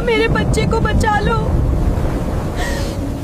मेरे बच्चे को बचा लो।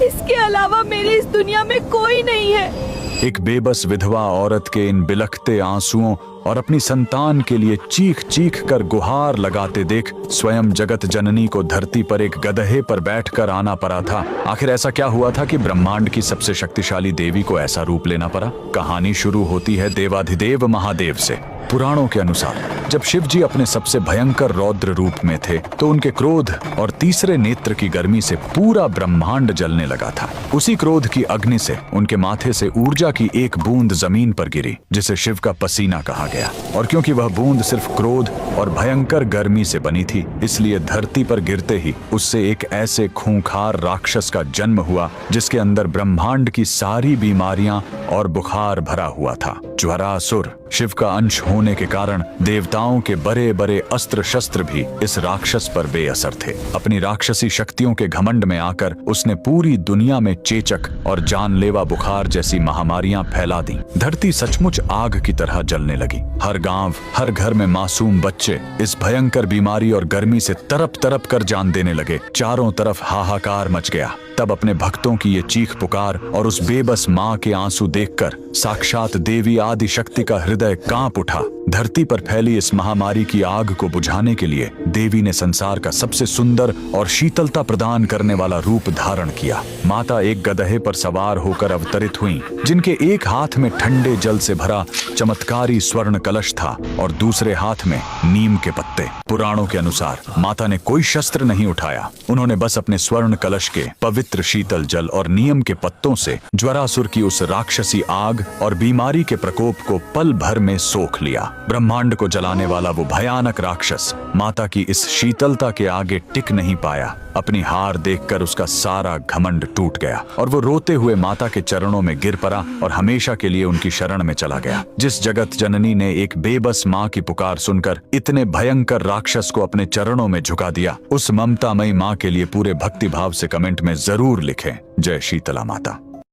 इसके अलावा मेरी इस दुनिया में कोई नहीं है। एक बेबस विधवा औरत के इन बिलखते आंसुओं और अपनी संतान के लिए चीख चीख कर गुहार लगाते देख स्वयं जगत जननी को धरती पर एक गधे पर बैठकर आना पड़ा था। आखिर ऐसा क्या हुआ था कि ब्रह्मांड की सबसे शक्तिशाली देवी को ऐसा रूप लेना पड़ा? कहानी शुरू होती है देवाधिदेव महादेव से। पुराणों के अनुसार जब शिव जी अपने सबसे भयंकर रौद्र रूप में थे तो उनके क्रोध और तीसरे नेत्र की गर्मी से पूरा ब्रह्मांड जलने लगा था। उसी क्रोध की अग्नि से उनके माथे से ऊर्जा की एक बूंद जमीन पर गिरी, जिसे शिव का पसीना कहा गया। और क्योंकि वह बूंद सिर्फ क्रोध और भयंकर गर्मी से बनी थी, इसलिए धरती पर गिरते ही उससे एक ऐसे खूंखार राक्षस का जन्म हुआ जिसके अंदर ब्रह्मांड की सारी बीमारियां और बुखार भरा हुआ था। ज्वरासुर शिव का अंश होने के कारण देवताओं के बड़े बड़े अस्त्र शस्त्र भी इस राक्षस पर बेअसर थे। अपनी राक्षसी शक्तियों के घमंड में आकर उसने पूरी दुनिया में चेचक और जानलेवा बुखार जैसी महामारियां फैला दी। धरती सचमुच आग की तरह जलने लगी। हर गांव, हर घर में मासूम बच्चे इस भयंकर बीमारी और गर्मी से तरप तरप कर जान देने लगे। चारों तरफ हाहाकार मच गया। तब अपने भक्तों की ये चीख पुकार और उस बेबस मां के आंसू देखकर साक्षात देवी आदि शक्ति का हृदय कांप उठा। धरती पर फैली इस महामारी की आग को बुझाने के लिए देवी ने संसार का सबसे सुंदर और शीतलता प्रदान करने वाला रूप धारण किया। माता एक गधे पर सवार होकर अवतरित हुई, जिनके एक हाथ में ठंडे जल से भरा चमत्कारी स्वर्ण कलश था और दूसरे हाथ में नीम के पत्ते। पुराणों के अनुसार माता ने कोई शस्त्र नहीं उठाया। उन्होंने बस अपने स्वर्ण कलश के पवित्र शीतल जल और नीम के पत्तों से ज्वरासुर की उस राक्षसी आग और बीमारी के प्रकोप को पल भर में सोख लिया। ब्रह्मांड को जलाने वाला वो भयानक राक्षस माता की इस शीतलता के आगे टिक नहीं पाया। अपनी हार देखकर उसका सारा घमंड टूट गया और वो रोते हुए माता के चरणों में गिर पड़ा और हमेशा के लिए उनकी शरण में चला गया। जिस जगत जननी ने एक बेबस माँ की पुकार सुनकर इतने भयंकर राक्षस को अपने चरणों में झुका दिया, उस ममतामयी माँ के लिए पूरे भक्ति भाव से कमेंट में जरूर लिखें, जय शीतला माता।